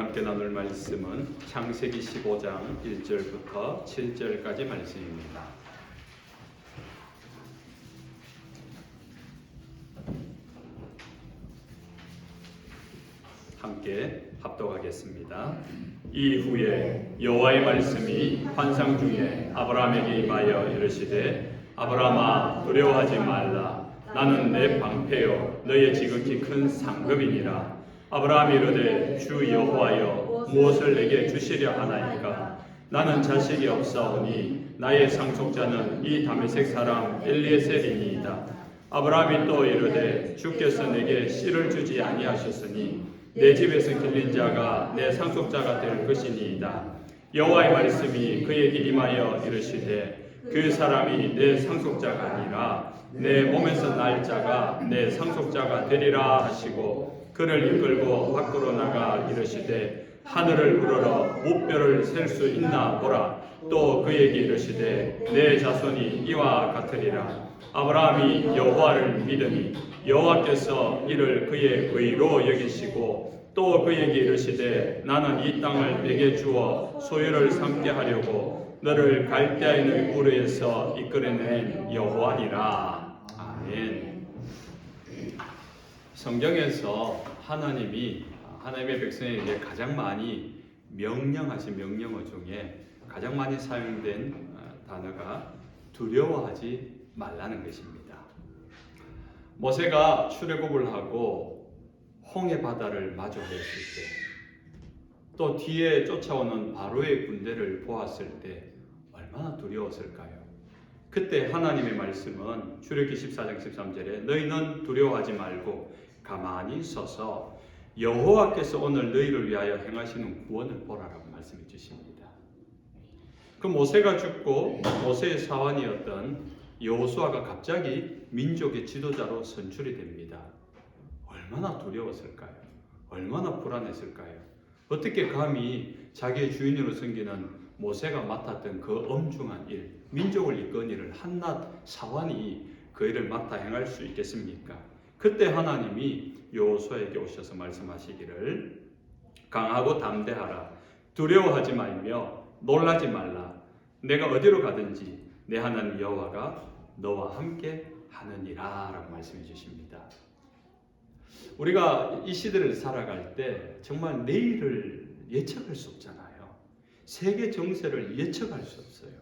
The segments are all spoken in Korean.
함께 나눌 말씀은 창세기 15장 1절부터 7절까지 말씀입니다. 함께 합독하겠습니다. 이후에 여호와의 말씀이 환상 중에 아브라함에게 임하여 이르시되 아브라함아 두려워하지 말라. 나는 내 방패요 너의 지극히 큰 상급이니라. 아브라함이 이르되 주 여호와여 무엇을 내게 주시려 하나이까? 나는 자식이 없사오니 나의 상속자는 이 다메섹 사람 엘리에셀이니이다. 아브라함이 또 이르되 주께서 내게 씨를 주지 아니하셨으니 내 집에서 길린 자가 내 상속자가 될 것이니이다. 여호와의 말씀이 그에게 임하여 이르시되 그 사람이 내 상속자가 아니라 내 몸에서 날 자가 내 상속자가 되리라 하시고 그를 이끌고 밖으로 나가 이르시되 하늘을 우러러 무뼈를 셀 수 있나 보라. 또 그에게 이르시되 내 자손이 이와 같으리라. 아브라함이 여호와를 믿으니 여호와께서 이를 그의 의로 여기시고 또 그에게 이르시되 나는 이 땅을 내게 주어 소유를 삼게 하려고 너를 갈대아에 있는 우르에서 이끌어낸 여호와니라. 아멘. 성경에서 하나님의 백성에게 가장 많이 명령하신 명령어 중에 가장 많이 사용된 단어가 두려워하지 말라는 것입니다. 모세가 출애굽을 하고 홍해 바다를 마주했을 때, 또 뒤에 쫓아오는 바로의 군대를 보았을 때 얼마나 두려웠을까요? 그때 하나님의 말씀은 출애굽기 14장 13절에 너희는 두려워하지 말고 가만히 서서 여호와께서 오늘 너희를 위하여 행하시는 구원을 보라라고 말씀해 주십니다. 그 모세가 죽고 모세의 사환이었던 여호수아가 갑자기 민족의 지도자로 선출이 됩니다. 얼마나 두려웠을까요? 얼마나 불안했을까요? 어떻게 감히 자기의 주인으로 섬기는 모세가 맡았던 그 엄중한 일, 민족을 이끈 일을 한낱 사환이 그 일을 맡아 행할 수 있겠습니까? 그때 하나님이 여호수아에게 오셔서 말씀하시기를 강하고 담대하라. 두려워하지 말며 놀라지 말라. 내가 어디로 가든지 내 하나님 여호와가 너와 함께 하느니라 라고 말씀해 주십니다. 우리가 이 시대를 살아갈 때 정말 내일을 예측할 수 없잖아요. 세계 정세를 예측할 수 없어요.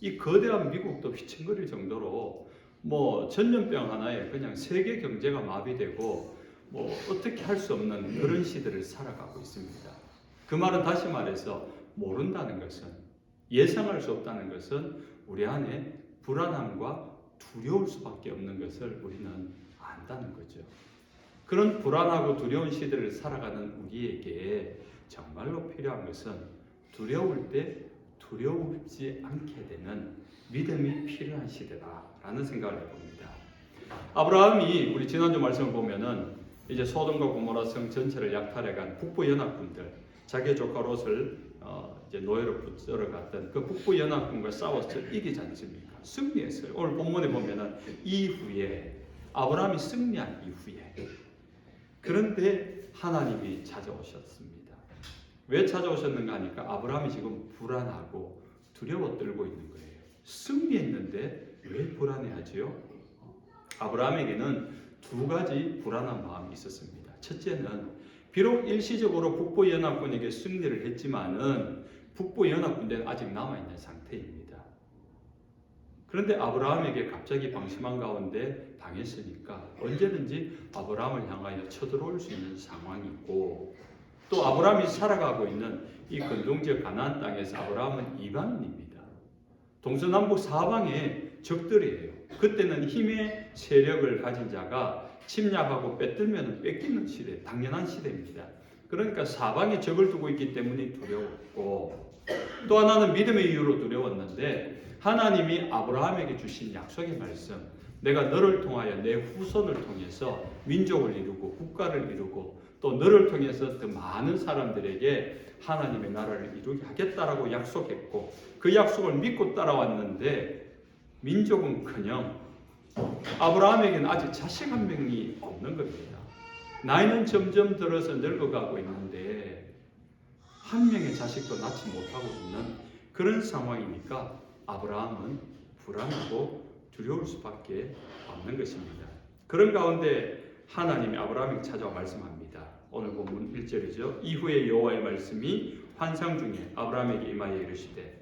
이 거대한 미국도 휘청거릴 정도로 전염병 하나에 그냥 세계 경제가 마비되고 어떻게 할 수 없는 그런 시대를 살아가고 있습니다. 그 말은 다시 말해서 모른다는 것은, 예상할 수 없다는 것은 우리 안에 불안함과 두려울 수밖에 없는 것을 우리는 안다는 거죠. 그런 불안하고 두려운 시대를 살아가는 우리에게 정말로 필요한 것은 두려울 때 두려우지 않게 되는 믿음이 필요한 시대다라는 생각을 해봅니다. 아브라함이 우리 지난주 말씀을 보면은 이제 소돔과 고모라 성 전체를 약탈해간 북부 연합군들, 자기의 조카 롯을 이제 노예로 붙들어 갔던 그 북부 연합군과 싸워서 이기지 않습니까? 승리했어요. 오늘 본문에 보면은 이후에 아브라함이 승리한 이후에, 그런데 하나님이 찾아오셨습니다. 왜 찾아오셨는가 하니까 아브라함이 지금 불안하고 두려워 떨고 있는 거예요. 승리했는데 왜 불안해하지요? 아브라함에게는 두 가지 불안한 마음이 있었습니다. 첫째는 비록 일시적으로 북부연합군에게 승리를 했지만은 북부연합군대는 아직 남아있는 상태입니다. 그런데 아브라함에게 갑자기 방심한 가운데 당했으니까 언제든지 아브라함을 향하여 쳐들어올 수 있는 상황이고, 또 아브라함이 살아가고 있는 이 근동지역 가나안 땅에서 아브라함은 이방인입니다. 동서남북 사방에 적들이에요. 그때는 힘의 세력을 가진 자가 침략하고 뺏들면 뺏기는 시대, 당연한 시대입니다. 그러니까 사방에 적을 두고 있기 때문에 두려웠고, 또 하나는 믿음의 이유로 두려웠는데 하나님이 아브라함에게 주신 약속의 말씀, 내가 너를 통하여 내 후손을 통해서 민족을 이루고 국가를 이루고 또 너를 통해서 더 많은 사람들에게 하나님의 나라를 이루게 하겠다라고 약속했고, 그 약속을 믿고 따라왔는데 민족은커녕 아브라함에게는 아직 자식 한 명이 없는 겁니다. 나이는 점점 들어서 늙어가고 있는데 한 명의 자식도 낳지 못하고 있는 그런 상황이니까 아브라함은 불안하고 두려울 수밖에 없는 것입니다. 그런 가운데 하나님이 아브라함에게 찾아와 말씀합니다. 오늘 본문 1절이죠. 이후에 여호와의 말씀이 환상 중에 아브라함에게 임하여 이르시되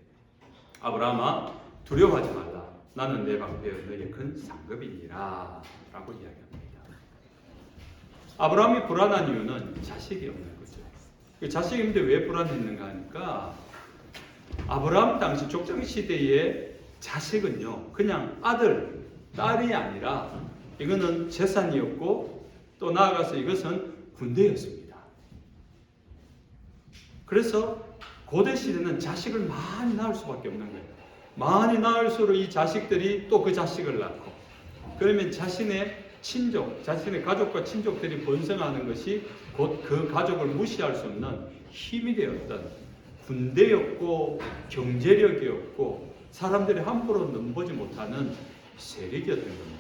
아브라함아 두려워하지 말라. 나는 내 방패여 너의 큰 상급이니라 라고 이야기합니다. 아브라함이 불안한 이유는 자식이 없는 거죠. 자식이 없는데 왜 불안했는가 하니까 아브라함 당시 족장시대의 자식은요 그냥 아들, 딸이 아니라 이거는 재산이었고 또 나아가서 이것은 군대였습니다. 그래서 고대 시대는 자식을 많이 낳을 수밖에 없는 거예요. 많이 낳을수록 이 자식들이 또 그 자식을 낳고 그러면 자신의 친족, 자신의 가족과 친족들이 번성하는 것이 곧 그 가족을 무시할 수 없는 힘이 되었던 군대였고 경제력이었고 사람들이 함부로 넘보지 못하는 세력이었던 겁니다.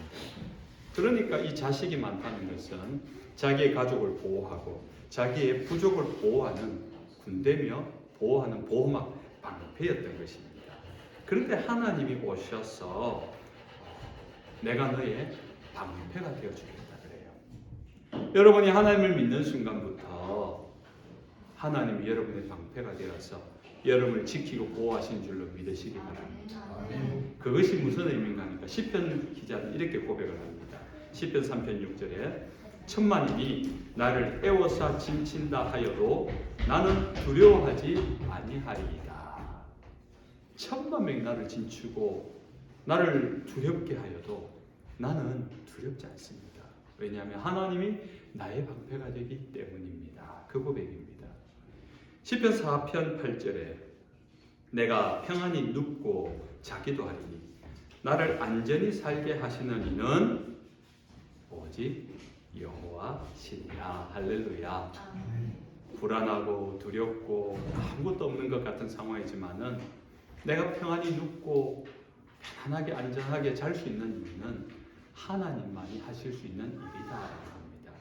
그러니까 이 자식이 많다는 것은 자기의 가족을 보호하고 자기의 부족을 보호하는 군대며 보호하는 보호막 방패였던 것입니다. 그런데 하나님이 오셔서 내가 너의 방패가 되어주겠다 그래요. 여러분이 하나님을 믿는 순간부터 하나님이 여러분의 방패가 되어서 여러분을 지키고 보호하신 줄로 믿으시기 바랍니다. 그것이 무슨 의미인가 하니까 시편 기자는 이렇게 고백을 합니다. 시편 3편 6절에 천만인이 나를 애워싸 짐친다 하여도 나는 두려워하지 아니하리이다. 천만 명이 나를 짐치고 나를 두렵게 하여도 나는 두렵지 않습니다. 왜냐하면 하나님이 나의 방패가 되기 때문입니다. 그 고백입니다. 시편 4편 8절에 내가 평안히 눕고 자기도 하리니 나를 안전히 살게 하시는 이는 오직 여호와시니라. 할렐루야. 불안하고 두렵고 아무것도 없는 것 같은 상황이지만은 내가 평안히 눕고 편안하게 안전하게 잘 수 있는 이유는 하나님만이 하실 수 있는 일이다 합니다.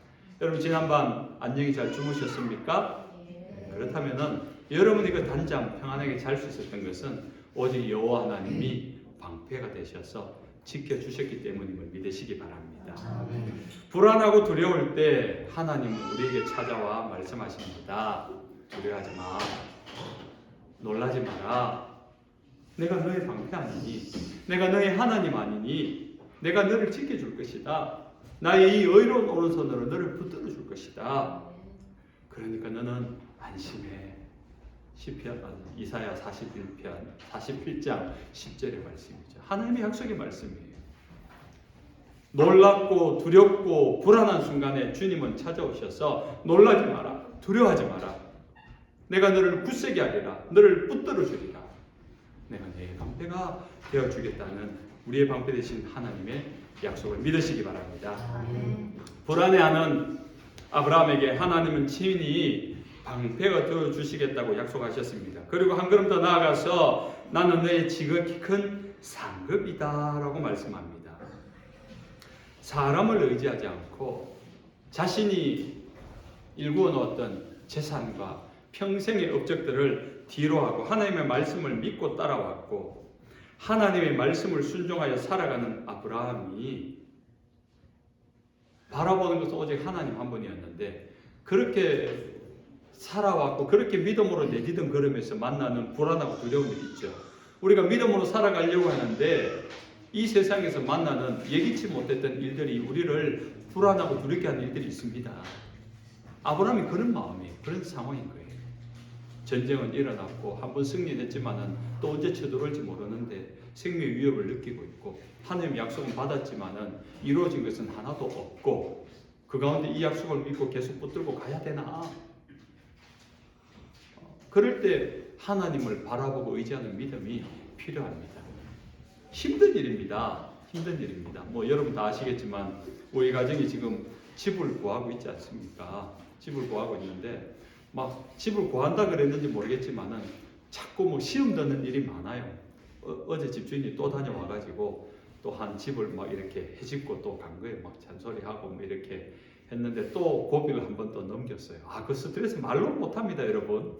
여러분 지난밤 안녕히 잘 주무셨습니까? 그렇다면은 여러분이 그 단잠 평안하게 잘 수 있었던 것은 오직 여호와 하나님이 방패가 되셔서 지켜주셨기 때문임을 믿으시기 바랍니다. 불안하고 두려울 때 하나님은 우리에게 찾아와 말씀하십니다. 두려워하지 마. 놀라지 마라. 내가 너의 방패 아니니? 내가 너의 하나님 아니니? 내가 너를 지켜줄 것이다. 나의 이 의로운 오른손으로 너를 붙들어 줄 것이다. 그러니까 너는 안심해. 이사야 41장 10절의 말씀이죠. 하나님의 약속의 말씀이에요. 놀랍고 두렵고 불안한 순간에 주님은 찾아오셔서 놀라지 마라. 두려워하지 마라. 내가 너를 굳세게 하리라. 너를 붙들어 주리라. 내가 내 방패가 되어주겠다는 우리의 방패 되신 하나님의 약속을 믿으시기 바랍니다. 불안해하는 아브라함에게 하나님은 친히 방패가 되어주시겠다고 약속하셨습니다. 그리고 한 걸음 더 나아가서 나는 너의 지극히 큰 상급이다 라고 말씀합니다. 사람을 의지하지 않고 자신이 일구어 놓았던 재산과 평생의 업적들을 뒤로하고 하나님의 말씀을 믿고 따라왔고 하나님의 말씀을 순종하여 살아가는 아브라함이 바라보는 것은 오직 하나님 한 분이었는데 그렇게 살아왔고 그렇게 믿음으로 내디딘 걸으면서 만나는 불안하고 두려운 일이 있죠. 우리가 믿음으로 살아가려고 하는데 이 세상에서 만나는 예기치 못했던 일들이 우리를 불안하고 두렵게 하는 일들이 있습니다. 아브라함이 그런 마음이에요. 그런 상황인 거예요. 전쟁은 일어났고 한번 승리했지만은 또 언제 쳐들어올지 모르는데 생명의 위협을 느끼고 있고 하나님의 약속은 받았지만은 이루어진 것은 하나도 없고 그 가운데 이 약속을 믿고 계속 붙들고 가야 되나? 그럴 때 하나님을 바라보고 의지하는 믿음이 필요합니다. 힘든 일입니다. 힘든 일입니다. 뭐 여러분 다 아시겠지만 우리 가정이 지금 집을 구하고 있지 않습니까? 집을 구하고 있는데 막 집을 구한다 그랬는지 모르겠지만은 자꾸 뭐 시험 드는 일이 많아요. 어제 집주인이 또 다녀와가지고 또 한 집을 막 이렇게 해집고 또 간 거예요. 막 잔소리하고 뭐 이렇게 했는데 또 고비를 한 번 또 넘겼어요. 그 스트레스 말로 못합니다, 여러분.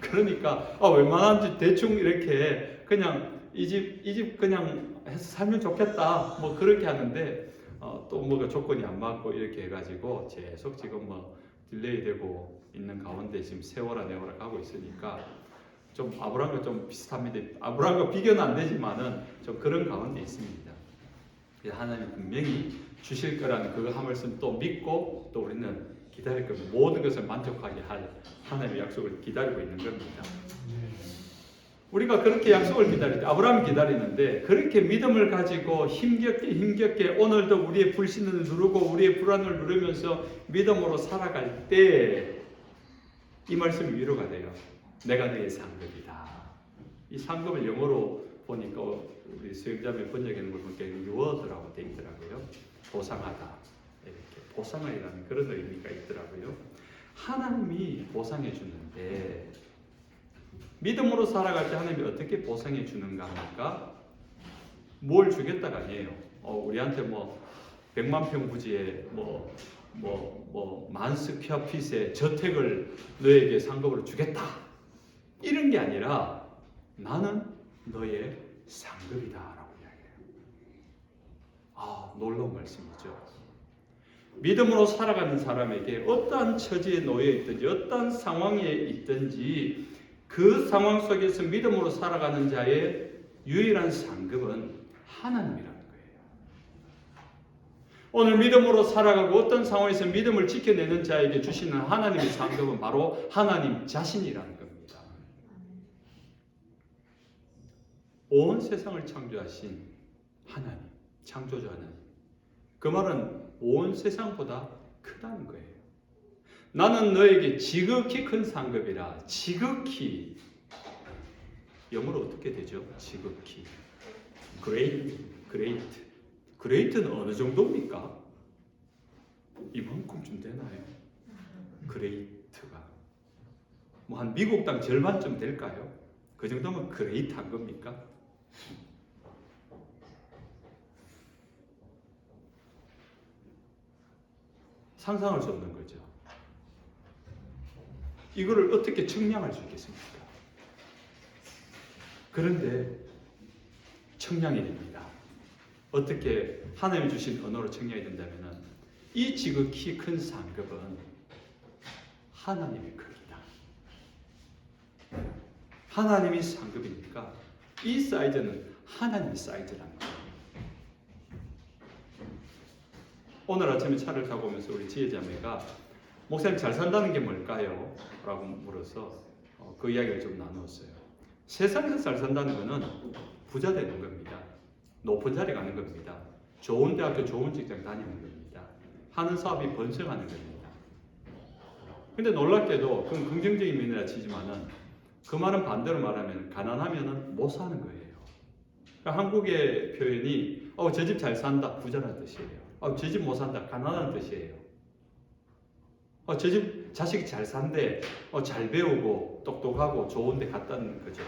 그러니까 웬만한지 대충 이렇게 그냥 이 집 그냥 해서 살면 좋겠다 뭐 그렇게 하는데 또 뭐가 조건이 안 맞고 이렇게 해가지고 계속 지금 뭐 딜레이 되고 있는 가운데 지금 세월아 내월아 가고 있으니까 좀 아브라함과 좀 비슷합니다. 아브라함과 비교는 안 되지만은 좀 그런 가운데 있습니다. 하나님 분명히 주실 거라는 그 한 말씀 또 믿고 또 우리는 기다릴 겁니다. 모든 것을 만족하게 할 하나님의 약속을 기다리고 있는 겁니다. 우리가 그렇게 약속을 기다릴 때 아브라함이 기다리는데 그렇게 믿음을 가지고 힘겹게 오늘도 우리의 불신을 누르고 우리의 불안을 누르면서 믿음으로 살아갈 때 이 말씀이 위로가 돼요. 내가 너의 상급이다. 이 상급을 영어로 보니까 우리 수영자매 번역하는 걸 보니까 reward라고 되어 있더라고요. 보상하다. 이렇게 보상이라는 그런 의미가 있더라고요. 하나님이 보상해 주는데 믿음으로 살아갈 때 하나님이 어떻게 보상해 주는가 합니까? 뭘 주겠다가 아니에요. 우리한테 뭐 100만 평 부지에 만 스퀘어핏의 저택을 너에게 상급으로 주겠다. 이런 게 아니라 나는 너의 상급이다라고 이야기해요. 놀라운 말씀이죠. 믿음으로 살아가는 사람에게 어떠한 처지에 놓여 있든지 어떠한 상황에 있든지 그 상황 속에서 믿음으로 살아가는 자의 유일한 상급은 하나님이라는 거예요. 오늘 믿음으로 살아가고 어떤 상황에서 믿음을 지켜내는 자에게 주시는 하나님의 상급은 바로 하나님 자신이라는 겁니다. 온 세상을 창조하신 하나님, 창조주 하나님. 그 말은 온 세상보다 크다는 거예요. 나는 너에게 지극히 큰 상급이라. 지극히 영어로 어떻게 되죠? 지극히 great는 어느 정도입니까? 이만큼쯤 되나요? great가 뭐 한 미국 땅 절반쯤 될까요? 그 정도면 great한 겁니까? 상상할 수 없는 거죠. 이거를 어떻게 측량할 수 있겠습니까? 그런데 측량이 됩니다. 어떻게 하나님이 주신 언어로 측량이 된다면 이 지극히 큰 상급은 하나님의 크기다. 하나님이 상급이니까 이 사이즈는 하나님의 사이즈라는 거예요. 오늘 아침에 차를 타고 오면서 우리 지혜자매가 목사님 잘 산다는 게 뭘까요? 라고 물어서 그 이야기를 좀 나누었어요. 세상에서 잘 산다는 것은 부자 되는 겁니다. 높은 자리 가는 겁니다. 좋은 대학교, 좋은 직장 다니는 겁니다. 하는 사업이 번성하는 겁니다. 근데 놀랍게도 그건 긍정적인 면이라 치지만은 그 말은 반대로 말하면 가난하면은 못 사는 거예요. 그러니까 한국의 표현이 저 집 잘 산다 부자라는 뜻이에요. 저 집 못 산다 가난한 뜻이에요. 저 집 자식이 잘 산대 잘 배우고 똑똑하고 좋은 데 갔다는 거죠.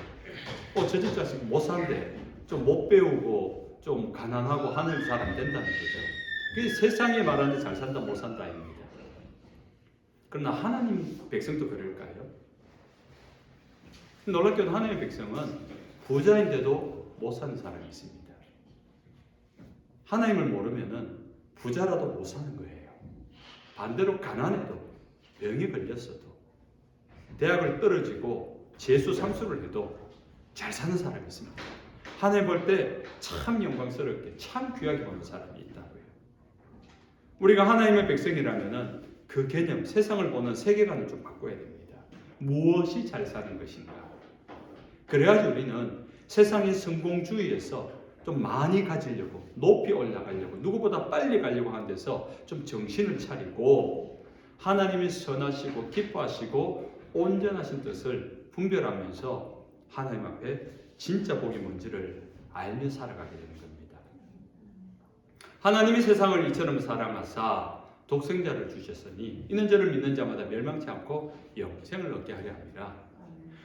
저 집 자식 못 산대 좀 못 배우고 좀 가난하고 하늘 잘 안 된다는 거죠. 그게 세상에 말하는 잘 산다 못 산다 아닙니다. 그러나 하나님 백성도 그럴까요? 놀랍게도 하나님의 백성은 부자인데도 못 사는 사람이 있습니다. 하나님을 모르면은 부자라도 못 사는 거예요. 반대로 가난해도 병이 걸렸어도 대학을 떨어지고 재수 삼수를 해도 잘 사는 사람이 있습니다. 하나님 볼 때 참 영광스럽게 참 귀하게 보는 사람이 있다고요. 우리가 하나님의 백성이라면은 그 개념, 세상을 보는 세계관을 좀 바꿔야 됩니다. 무엇이 잘 사는 것인가? 그래야지 우리는 세상의 성공주의에서 좀 많이 가지려고 높이 올라가려고 누구보다 빨리 가려고 하는 데서 좀 정신을 차리고 하나님이 선하시고 기뻐하시고 온전하신 뜻을 분별하면서 하나님 앞에 진짜 복이 뭔지를 알며 살아가게 되는 겁니다. 하나님이 세상을 이처럼 사랑하사 독생자를 주셨으니 이는 저를 믿는 자마다 멸망치 않고 영생을 얻게 하려 합니다.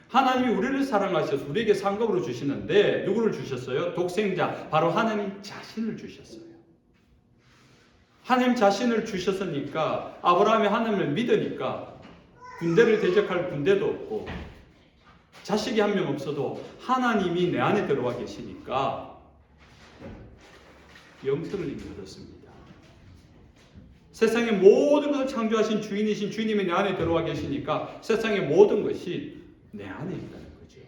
하나님이 우리를 사랑하셔서 우리에게 상급으로 주시는데 누구를 주셨어요? 독생자, 바로 하나님 자신을 주셨어요. 하나님 자신을 주셨으니까 아브라함이 하나님을 믿으니까 군대를 대적할 군대도 없고 자식이 한 명 없어도 하나님이 내 안에 들어와 계시니까 영생을 이미 얻었습니다. 세상의 모든 것을 창조하신 주인이신 주님이 내 안에 들어와 계시니까 세상의 모든 것이 내 안에 있다는 거죠.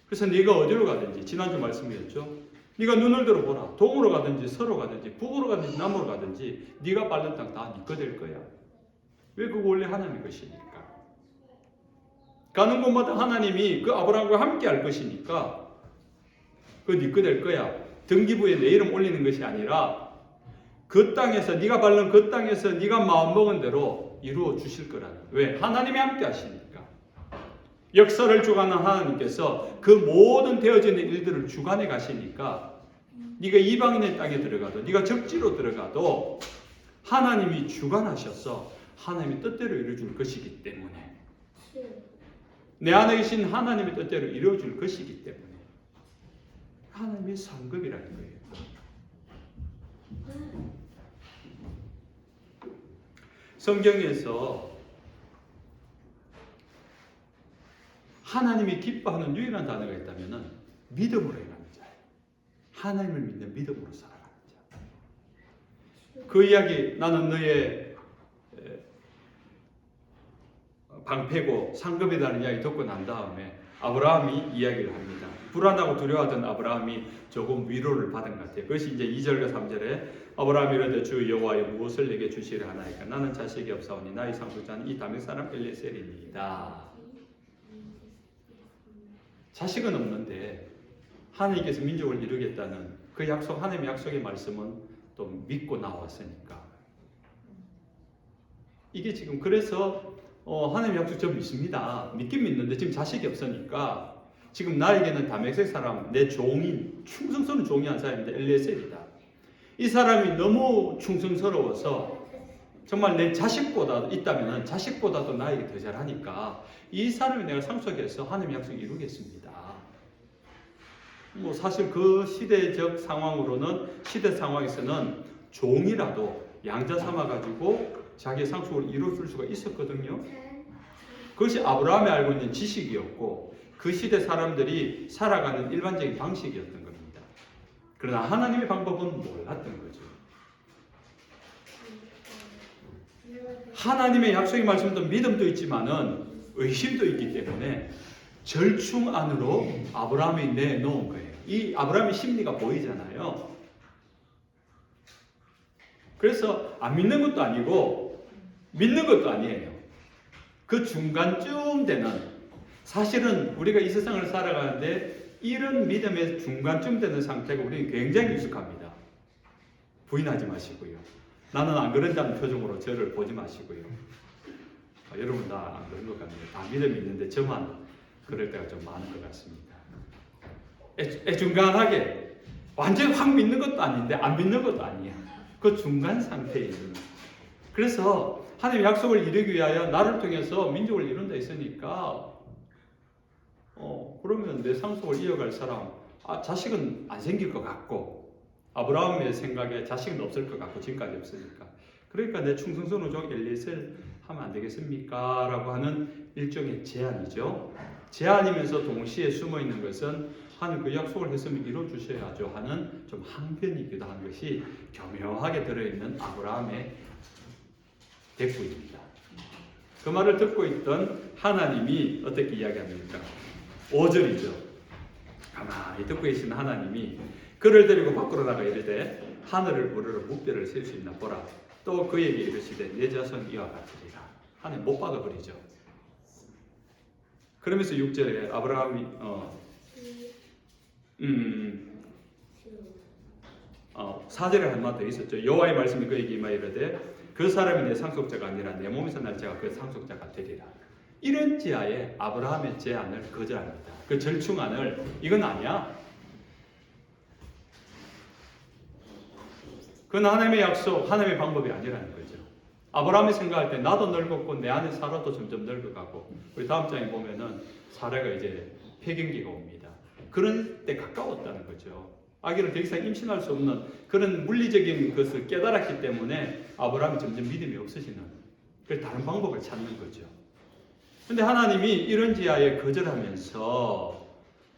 그래서 네가 어디로 가든지 지난주 말씀이었죠. 네가 눈을 들어보라. 동으로 가든지 서로 가든지 북으로 가든지 남으로 가든지 네가 밟는 땅 다 네 거 될 거야. 왜? 그거 원래 하나님의 것이니까. 가는 곳마다 하나님이 그 아브라함과 함께 할 것이니까 그거 네 거 될 거야. 등기부에 내 이름 올리는 것이 아니라 그 땅에서 네가 밟는 그 땅에서 네가 마음먹은 대로 이루어 주실 거라는. 왜? 하나님이 함께 하시니까. 역사를 주관하는 하나님께서 그 모든 되어지는 일들을 주관해 가시니까 네가 이방인의 땅에 들어가도 네가 적지로 들어가도 하나님이 주관하셔서 하나님의 뜻대로 이루어줄 것이기 때문에 내 안에 계신 하나님의 뜻대로 이루어줄 것이기 때문에 하나님의 상급이라는 거예요. 성경에서 하나님이 기뻐하는 유일한 단어가 있다면 믿음으로 행하는 자예요. 하나님을 믿는 믿음으로 살아가는 자. 그 이야기 나는 너의 방패고 상급이라는 이야기 듣고 난 다음에 아브라함이 이야기를 합니다. 불안하고 두려워하던 아브라함이 조금 위로를 받은 것 같아요. 그것이 이제 2절과 3절에 아브라함이 이르되 주 여호와여 무엇을 내게 주시려 하나이까 나는 자식이 없사오니 나의 상속자는 이 다윗 사람 엘리에셀이니이다. 자식은 없는데 하나님께서 민족을 이루겠다는 그 약속, 하나님의 약속의 말씀은 또 믿고 나왔으니까 이게 지금 그래서 하나님의 약속 저 믿습니다. 믿긴 믿는데 지금 자식이 없으니까 지금 나에게는 다메섹 사람, 내 종인, 충성스러운 종이 한 사람인데 엘리에셀이다. 이 사람이 너무 충성스러워서 정말 내 자식보다 있다면 자식보다도 나에게 더 잘하니까 이 사람이 내가 상속해서 하나님의 약속을 이루겠습니다. 뭐 사실 그 시대적 상황으로는 시대 상황에서는 종이라도 양자 삼아가지고 자기의 상속을 이루어줄 수가 있었거든요. 그것이 아브라함이 알고 있는 지식이었고 그 시대 사람들이 살아가는 일반적인 방식이었던 겁니다. 그러나 하나님의 방법은 몰랐던 거죠. 하나님의 약속의 말씀도 믿음도 있지만은 의심도 있기 때문에 절충 안으로 아브라함이 내놓은 거예요. 이 아브라함의 심리가 보이잖아요. 그래서 안 믿는 것도 아니고 믿는 것도 아니에요. 그 중간쯤 되는, 사실은 우리가 이 세상을 살아가는데 이런 믿음의 중간쯤 되는 상태가 우리는 굉장히 익숙합니다. 부인하지 마시고요. 나는 안 그런다는 표정으로 저를 보지 마시고요. 여러분 다 안 그런 것 같네요. 다 믿음이 있는데 저만 그럴 때가 좀 많은 것 같습니다. 중간하게 완전히 확 믿는 것도 아닌데 안 믿는 것도 아니야. 그 중간 상태에 있는. 그래서 하나님의 약속을 이루기 위하여 나를 통해서 민족을 이룬다 했으니까 그러면 내 상속을 이어갈 사람, 자식은 안 생길 것 같고 아브라함의 생각에 자식은 없을 것 같고 지금까지 없으니까 그러니까 내 충성스러운 종 엘리에셀 하면 안 되겠습니까? 라고 하는 일종의 제안이죠. 제안이면서 동시에 숨어있는 것은 하나님 그 약속을 했으면 이루어주셔야죠 하는 좀 항변이기도 한 것이 교묘하게 들어있는 아브라함의 대꾸입니다. 그 말을 듣고 있던 하나님이 어떻게 이야기합니까? 5절이죠. 가만히 듣고 계신 하나님이 그를 데리고 밖으로 나가 이르되 하늘을 우러러 무뼈를 셀 수 있나 보라. 또 그에게 이르시되 내 자손 이와 같으리라. 하나님 못 박아버리죠. 그러면서 6절에 아브라함이 4절에 한마디 더 있었죠. 여호와의 말씀이 그에게 임하여 이르되 그 사람이 내 상속자가 아니라 내 몸에서 날 자가 그 상속자가 되리라. 이런 지하에 아브라함의 제안을 거절합니다. 그 절충안을 이건 아니야. 그건 하나님의 약속, 하나님의 방법이 아니라는 거죠. 아브라함이 생각할 때 나도 늙었고 내 안에 사라도 점점 늙어가고 우리 다음 장에 보면은 사라가 이제 폐경기가 옵니다. 그런 때 가까웠다는 거죠. 아기를 더 이상 임신할 수 없는 그런 물리적인 것을 깨달았기 때문에 아브라함이 점점 믿음이 없어지는 그래서 다른 방법을 찾는 거죠. 근데 하나님이 이런 지하에 거절하면서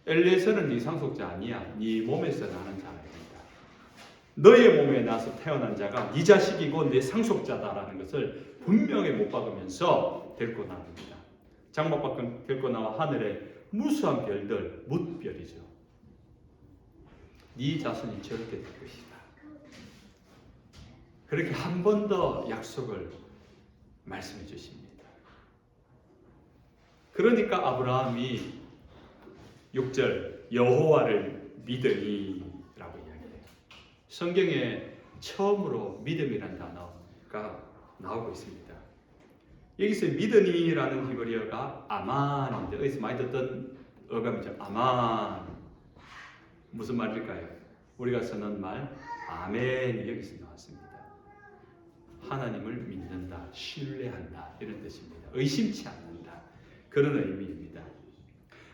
엘리에셀은 네 상속자 아니야. 네 몸에서 나는 자라이다. 너의 몸에 나서 태어난 자가 네 자식이고 네 상속자다라는 것을 분명히 못 박으면서 데리고 나옵니다. 장막 밖은 데리고 나와 하늘에 무수한 별들, 뭇별이죠. 네 자손이 저렇게 될 것이다. 그렇게 한 번 더 약속을 말씀해 주십니다. 그러니까 아브라함이 6절 여호와를 믿으니 라고 이야기해요. 성경에 처음으로 믿음이라는 단어가 나오고 있습니다. 여기서 믿으니라는 히브리어가 아만인데 어디서 많이 듣던 어감이죠. 아만. 무슨 말일까요? 우리가 쓰는 말 아멘이 여기서 나왔습니다. 하나님을 믿는다, 신뢰한다 이런 뜻입니다. 의심치 않는다 그런 의미입니다.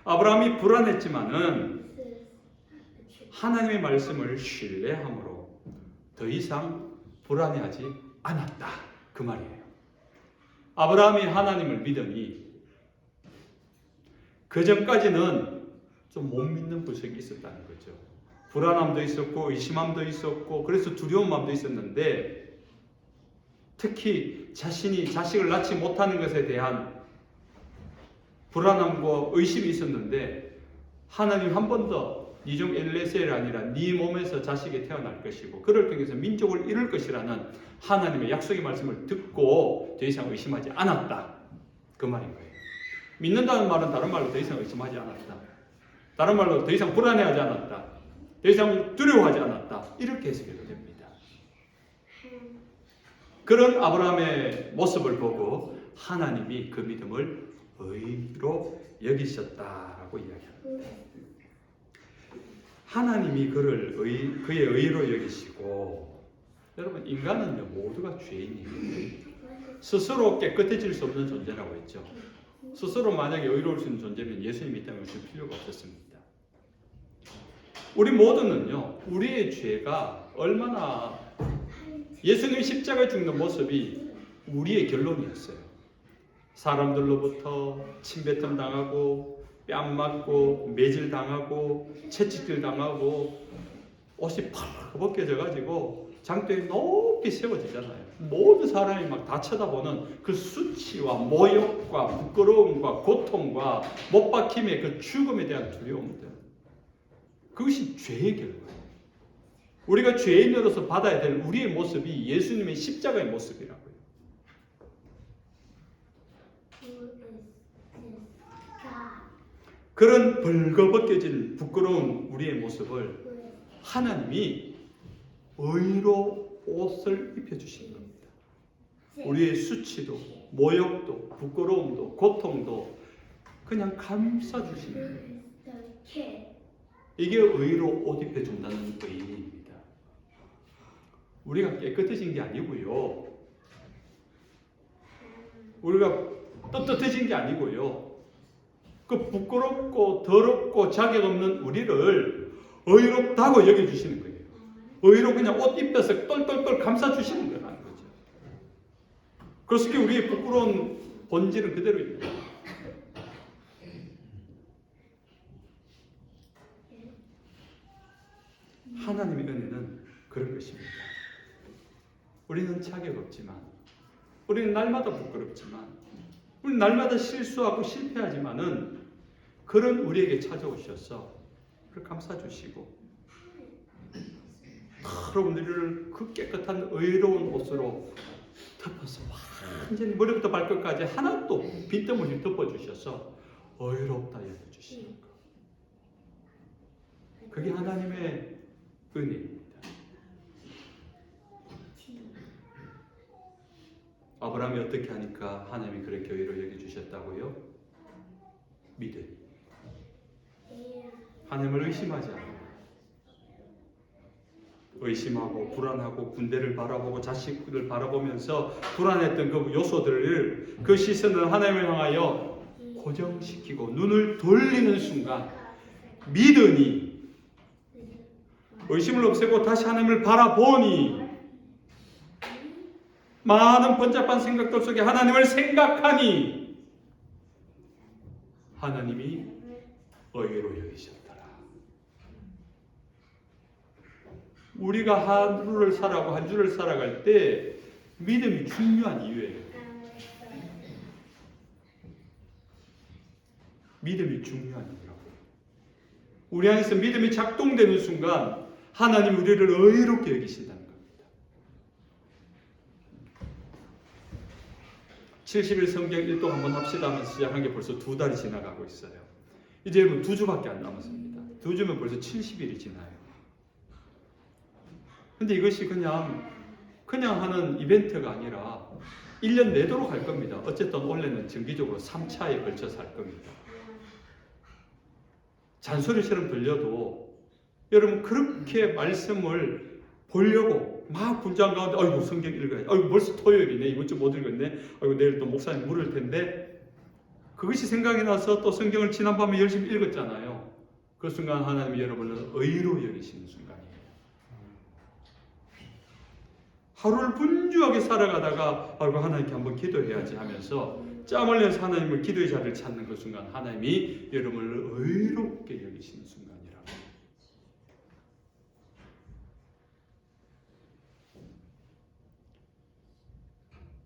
아브라함이 불안했지만은 하나님의 말씀을 신뢰함으로 더 이상 불안해하지 않았다 그 말이에요. 아브라함이 하나님을 믿으니 그 전까지는 좀 못 믿는 구석이 있었다는 거죠. 불안함도 있었고 의심함도 있었고 그래서 두려운 마음도 있었는데 특히 자신이 자식을 낳지 못하는 것에 대한 불안함과 의심이 있었는데 하나님 한 번 더 네 종 엘리에셀이 아니라 네 몸에서 자식이 태어날 것이고 그를 통해서 민족을 이룰 것이라는 하나님의 약속의 말씀을 듣고 더 이상 의심하지 않았다 그 말인 거예요. 믿는다는 말은 다른 말로 더 이상 의심하지 않았다. 다른 말로 더 이상 불안해하지 않았다. 더 이상 두려워하지 않았다. 이렇게 해석해도 됩니다. 그런 아브라함의 모습을 보고 하나님이 그 믿음을 의로 여기셨다라고 이야기합니다. 하나님이 그의 의로 여기시고 여러분 인간은요 모두가 죄인이에요. 스스로 깨끗해질 수 없는 존재라고 했죠. 스스로 만약에 의로울 수 있는 존재면 예수님이 이 땅에 오실 필요가 없었습니다. 우리 모두는요 우리의 죄가 얼마나 예수님이 십자가에 죽는 모습이 우리의 결론이었어요. 사람들로부터 침뱉음 당하고 뺨 맞고 매질 당하고 채찍질 당하고 옷이 팍 벗겨져 가지고 장대에 높이 세워지잖아요. 모든 사람이 막 다 쳐다보는 그 수치와 모욕과 부끄러움과 고통과 못 박힘의 그 죽음에 대한 두려움들, 그것이 죄의 결과예요. 우리가 죄인으로서 받아야 될 우리의 모습이 예수님의 십자가의 모습이라고요. 그런 벌거벗겨진 부끄러운 우리의 모습을 하나님이 의로 옷을 입혀주신 겁니다. 우리의 수치도 모욕도 부끄러움도 고통도 그냥 감싸주시는 거예요. 이게 의로 옷 입혀준다는 의미입니다. 우리가 깨끗해진 게 아니고요. 우리가 떳떳해진 게 아니고요. 그 부끄럽고 더럽고 자격 없는 우리를 의롭다고 여겨주시는 거예요. 의로 그냥 옷 입혀서 똘똘똘 감싸주시는 거라는 거죠. 그래서 우리의 부끄러운 본질은 그대로 있는 거예요. 하나님의 은혜는 그런 것입니다. 우리는 자격 없지만, 우리는 날마다 부끄럽지만, 우리는 날마다 실수하고 실패하지만은 그런 우리에게 찾아오셔서 그를 감싸주시고 여러분들을 그 깨끗한 의로운 옷으로 덮어서 완전히 머리부터 발끝까지 하나도 빈틈없이 덮어주셔서 의롭다 여겨주시는 것. 그게 하나님의 은혜입니다. 아브라함이 어떻게 하니까 하나님이 그렇게 의로 여겨주셨다고요? 믿음. 하나님을 의심하지 않아요. 의심하고 불안하고 군대를 바라보고 자식들을 바라보면서 불안했던 그 요소들을 그 시선을 하나님을 향하여 고정시키고 눈을 돌리는 순간 믿으니 의심을 없애고 다시 하나님을 바라보니 많은 번잡한 생각들 속에 하나님을 생각하니 하나님이 의로 여기셨더라. 우리가 하루를 살아가고 한 주를 살아갈 때 믿음이 중요한 이유예요. 믿음이 중요한 이유라고. 우리 안에서 믿음이 작동되는 순간 하나님 우리를 의롭게 여기신다는 겁니다. 70일 성경 일독 한번 합시다 하면서 시작한 게 벌써 2달이 지나가고 있어요. 이제 여러분 2주밖에 안 남았습니다. 2주면 벌써 70일이 지나요. 근데 이것이 그냥 하는 이벤트가 아니라 1년 내도록 할 겁니다. 어쨌든 원래는 정기적으로 3차에 걸쳐서 할 겁니다. 잔소리처럼 들려도 여러분 그렇게 말씀을 보려고 막 분장 가운데 아이고 성경 읽어야지. 아이고 벌써 토요일이네. 이번 주 못 읽었네. 아이고 내일 또 목사님 물을 텐데 그것이 생각이 나서 또 성경을 지난밤에 열심히 읽었잖아요. 그 순간 하나님이 여러분을 의로 여기시는 순간이에요. 하루를 분주하게 살아가다가 아이고 하나님께 한번 기도해야지 하면서 짬을 내서 하나님을 기도의 자리를 찾는 그 순간 하나님이 여러분을 의롭게 여기시는 순간이라고.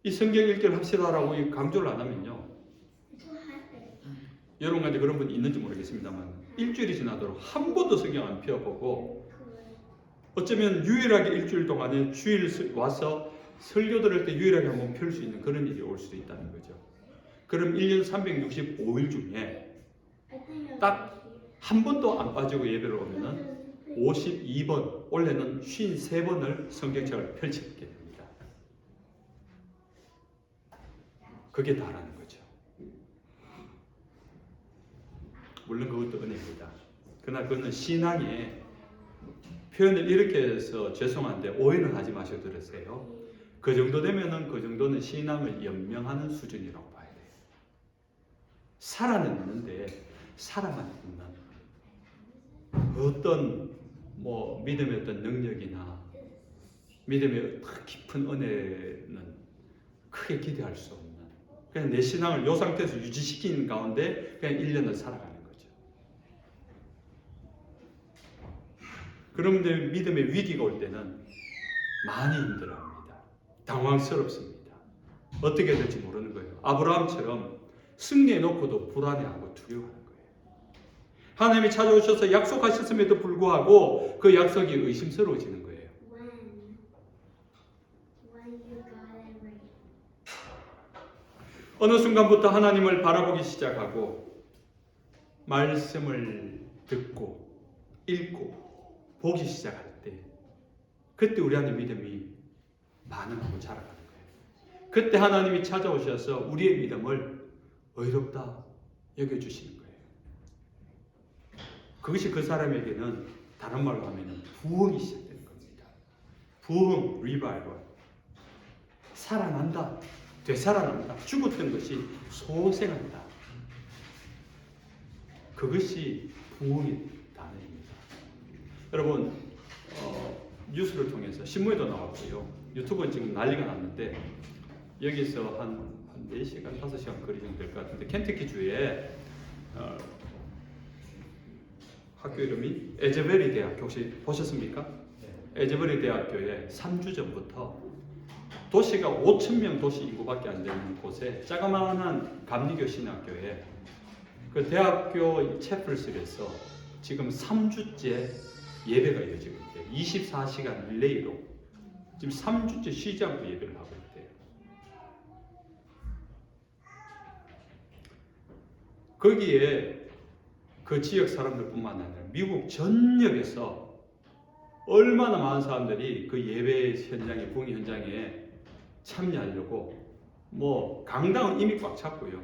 이 성경 읽기를 합시다라고 강조를 안 하면요. 여러분 가운데 그런 분이 있는지 모르겠습니다만 일주일이 지나도록 한 번도 성경 안 펴보고 어쩌면 유일하게 일주일 동안에 주일 와서 설교 들을 때 유일하게 한번 펼 수 있는 그런 일이 올 수도 있다는 거죠. 그럼 1년 365일 중에 딱 한 번도 안 빠지고 예배를 오면은 52번, 원래는 53번을 성경책을 펼치게 됩니다. 그게 다라는 거죠. 물론 그것도 은혜입니다. 그러나 그거는 신앙의 표현을 이렇게 해서 죄송한데 오해는 하지 마셔도 들으세요. 그 정도 되면은 그 정도는 신앙을 연명하는 수준이라고 봐야 돼요. 살아는 있는데 살아만 있는 어떤 믿음의 어떤 능력이나 믿음의 깊은 은혜는 크게 기대할 수 없는 그냥 내 신앙을 이 상태에서 유지시키는 가운데 그냥 1년을 살아가는 거죠. 그런데 믿음의 위기가 올 때는 많이 힘들어합니다. 당황스럽습니다. 어떻게 될지 모르는 거예요. 아브라함처럼 승리해 놓고도 불안해하고 두려워하는 거예요. 하나님이 찾아오셔서 약속하셨음에도 불구하고 그 약속이 의심스러워지는 거예요. 어느 순간부터 하나님을 바라보기 시작하고 말씀을 듣고 읽고 보기 시작할 때 그때 우리 안에 믿음이 반응하고 자라가는 거예요. 그때 하나님이 찾아오셔서 우리의 믿음을 의롭다 여겨주시는 거예요. 그것이 그 사람에게는 다른 말로 하면 부흥이 시작되는 겁니다. 부흥, 리바이벌. 살아난다, 되살아난다, 죽었던 것이 소생한다. 그것이 부흥의 단어입니다. 여러분, 뉴스를 통해서 신문에도 나왔고요. 유튜브는 지금 난리가 났는데 여기서 한 4시간, 5시간 거리 정도 될 것 같은데 켄터키 주에 학교 이름이 에제베리 대학교 혹시 보셨습니까? 에제베리 대학교에 3주 전부터 도시가 5,000명 도시 인구밖에 안 되는 곳에 자그마한 감리교 신학교에 그 대학교 채플실에서 지금 3주째 예배가 이어지고 있대요. 24시간 릴레이로 지금 3주째 쉬지 않고 예배를 하고 있대요. 거기에 그 지역 사람들뿐만 아니라 미국 전역에서 얼마나 많은 사람들이 그 예배 현장에, 부흥 현장에 참여하려고 강당은 이미 꽉 찼고요.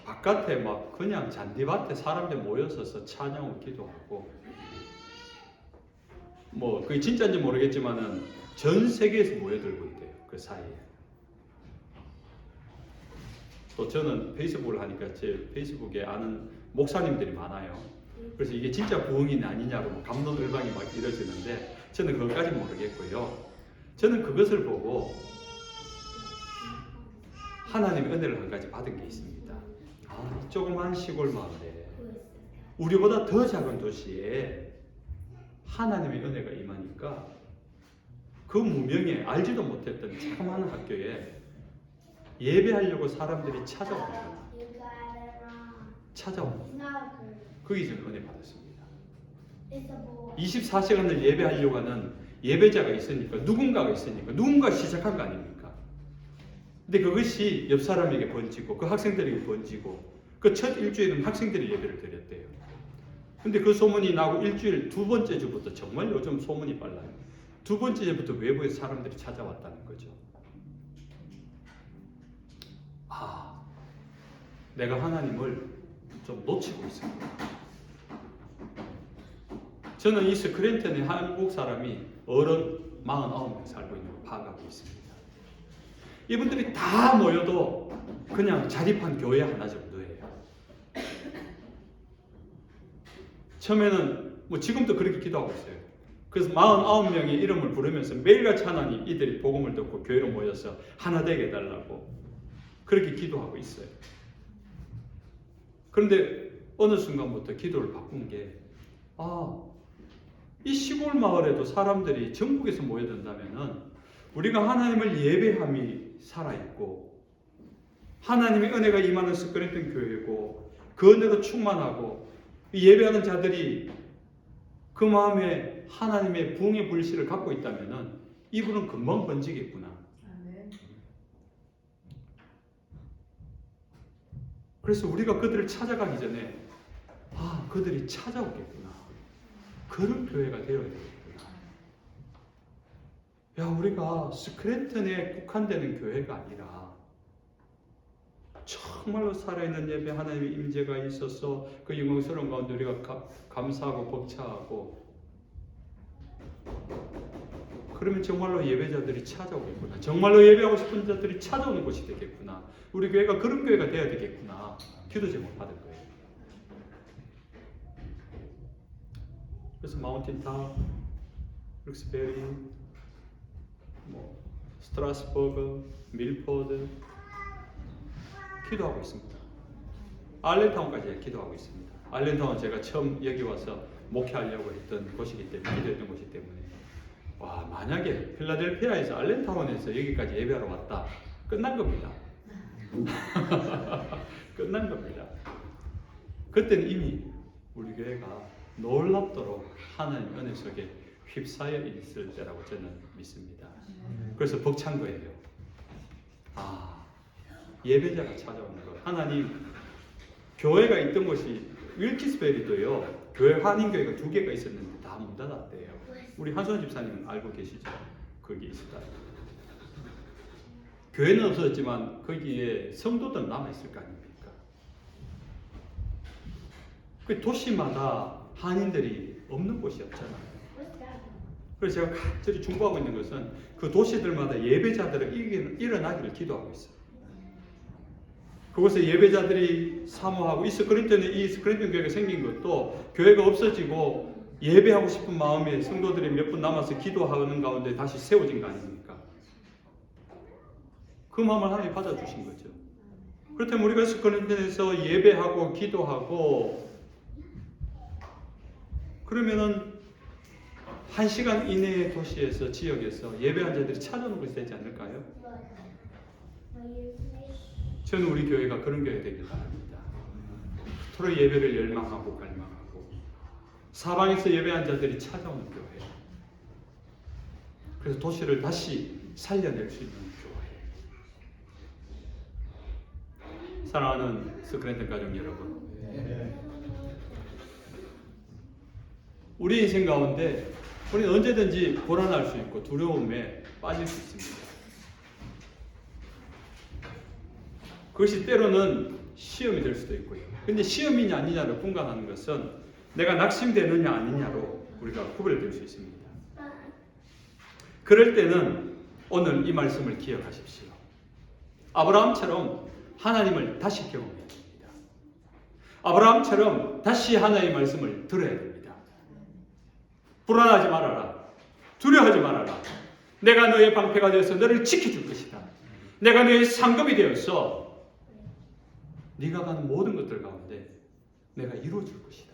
바깥에 막 그냥 잔디밭에 사람들 모여서서 찬양하고 기도하고 그게 진짜인지 모르겠지만은 전 세계에서 모여들고 있대요. 그 사이에. 또 저는 페이스북을 하니까 제 페이스북에 아는 목사님들이 많아요. 그래서 이게 진짜 부흥이 아니냐고 감론을박이 막 이뤄지는데 저는 그것까지 모르겠고요. 저는 그것을 보고 하나님의 은혜를 한 가지 받은 게 있습니다. 조그만 시골 마을에 우리보다 더 작은 도시에 하나님의 은혜가 임하니까 그 무명에 알지도 못했던 조그마한 학교에 예배하려고 사람들이 찾아옵니다. 거기서 은혜 받았습니다. 24시간을 예배하려고 하는 예배자가 있으니까 누군가 시작한 거 아닙니까? 근데 그것이 옆 사람에게 번지고 그 학생들에게 번지고 그 첫 일주일은 학생들이 예배를 드렸대요. 근데 그 소문이 나고 일주일 두 번째 주부터 정말 요즘 소문이 빨라요. 두 번째 주부터 외부에서 사람들이 찾아왔다는 거죠. 내가 하나님을 좀 놓치고 있습니다. 저는 이 스크랜턴에 한국 사람이 어른 49명 살고 있는 걸 파악하고 있습니다. 이분들이 다 모여도 그냥 자립한 교회 하나 정도예요. 처음에는 지금도 그렇게 기도하고 있어요. 그래서 49명의 이름을 부르면서 매일같이 하나님 이들이 복음을 듣고 교회로 모여서 하나 되게 해달라고 그렇게 기도하고 있어요. 그런데 어느 순간부터 기도를 바꾼 게 이 시골 마을에도 사람들이 전국에서 모여든다면은 우리가 하나님을 예배함이 살아있고 하나님의 은혜가 임하는 스크랜턴 교회고 그 은혜로 충만하고 예배하는 자들이 그 마음에 하나님의 부흥의 불씨를 갖고 있다면은 이분은 금방 번지겠구나. 그래서 우리가 그들을 찾아가기 전에 그들이 찾아오겠구나. 그런 교회가 되어야 되겠구나. 우리가 스크랜턴에 국한되는 교회가 아니라 정말로 살아있는 예배 하나님의 임재가 있어서 그 영광스러운 가운데 우리가 감사하고 벅차하고 그러면 정말로 예배자들이 찾아오겠구나. 정말로 예배하고 싶은 자들이 찾아오는 곳이 되겠구나. 우리 교회가 그런 교회가 되어야 되겠구나. 기도 제목 받을 거예요. 그래서 마운틴탑, 룩스베리, 스트라스버그, 밀포드 기도하고 있습니다. 알렌타운까지 기도하고 있습니다. 알렌타운 제가 처음 여기 와서 목회하려고 했던 곳이기 때문에 기도했던 곳이기 때문에 만약에 필라델피아에서 알렌타운에서 여기까지 예배하러 왔다 끝난 겁니다. 끝난 겁니다. 그때는 이미 우리 교회가 놀랍도록 하나님 은혜 속에 휩싸여 있을 때라고 저는 믿습니다. 그래서 벅찬 거예요. 예배자가 찾아오는 것. 하나님, 교회가 있던 곳이 윌키스베리도요. 교회 한인교회가 2개가 있었는데 다 문 닫았대요. 우리 한손 집사님은 알고 계시죠? 거기 있었다. 교회는 없어졌지만 거기에 성도들 남아있을 거 아닙니까? 그 도시마다 한인들이 없는 곳이 없잖아요. 그래서 제가 간절히 중보하고 있는 것은 그 도시들마다 예배자들을 일어나기를 기도하고 있어요. 그곳에 예배자들이 사모하고 이 스크랜턴 교회가 생긴 것도 교회가 없어지고 예배하고 싶은 마음에 성도들이 몇 분 남아서 기도하는 가운데 다시 세워진 거 아닙니까? 그 마음을 하나님 받아주신 거죠. 그렇다면 우리가 스크랜턴에서 예배하고 기도하고 그러면은 1시간 이내의 도시에서 지역에서 예배한 자들이 찾아오는 것이 되지 않을까요? 저는 우리 교회가 그런 교회 되길 바랍니다. 서로 예배를 열망하고 갈망하고 사방에서 예배한 자들이 찾아오는 교회. 그래서 도시를 다시 살려낼 수 있는 교회. 사랑하는 스크랜턴 가족 여러분, 우리 인생 가운데 우리는 언제든지 불안할 수 있고 두려움에 빠질 수 있습니다. 그것이 때로는 시험이 될 수도 있고요. 근데 시험이냐 아니냐를 분간하는 것은 내가 낙심되느냐 아니냐로 우리가 구별될 수 있습니다. 그럴 때는 오늘 이 말씀을 기억하십시오. 아브라함처럼 하나님을 다시 경험해야 됩니다. 아브라함처럼 다시 하나님의 말씀을 들어야 됩니다. 불안하지 말아라. 두려워하지 말아라. 내가 너의 방패가 되어서 너를 지켜줄 것이다. 내가 너의 상급이 되었어. 네가 가는 모든 것들 가운데 내가 이루어줄 것이다.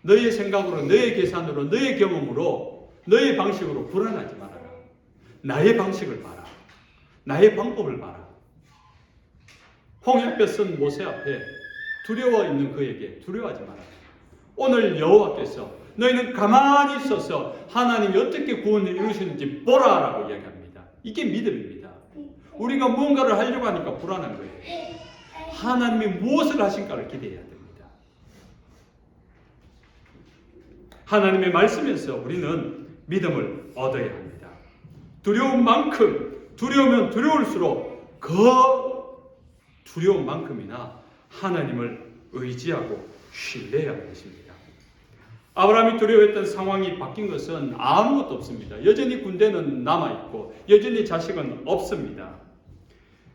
너의 생각으로, 너의 계산으로, 너의 경험으로, 너의 방식으로 불안하지 말아라. 나의 방식을 봐라. 나의 방법을 봐라. 홍해뼈 쓴 모세 앞에 두려워 있는 그에게 두려워하지 마라. 오늘 여호와께서 너희는 가만히 있어서 하나님이 어떻게 구원을 이루시는지 보라라고 이야기합니다. 이게 믿음입니다. 우리가 무언가를 하려고 하니까 불안한 거예요. 하나님이 무엇을 하신가를 기대해야 됩니다. 하나님의 말씀에서 우리는 믿음을 얻어야 합니다. 두려운 만큼, 두려우면 두려울수록 그 두려운 만큼이나 하나님을 의지하고 신뢰해야 하는 것입니다. 아브라함이 두려워했던 상황이 바뀐 것은 아무것도 없습니다. 여전히 군대는 남아있고 여전히 자식은 없습니다.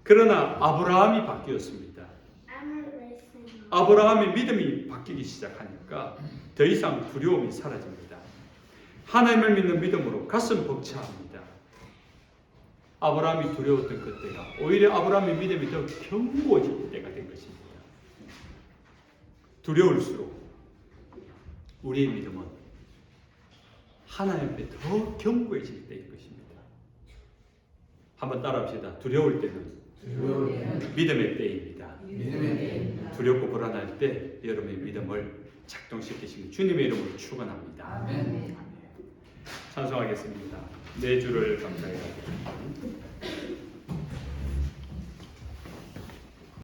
그러나 아브라함이 바뀌었습니다. 아브라함의 믿음이 바뀌기 시작하니까 더 이상 두려움이 사라집니다. 하나님을 믿는 믿음으로 가슴 벅차합니다. 아브라함이 두려웠던 그때가 오히려 아브라함의 믿음이 더 견고해질 때가 된 것입니다. 두려울수록 우리의 믿음은 하나님 앞에 더 견고해질 때일 것입니다. 한번 따라합시다. 두려울 때는 믿음의 때입니다. 두렵고 불안할 때 여러분의 믿음을 작동시키시는 주님의 이름으로 축원합니다. 아멘. 찬송하겠습니다. 내 주를 감사해요.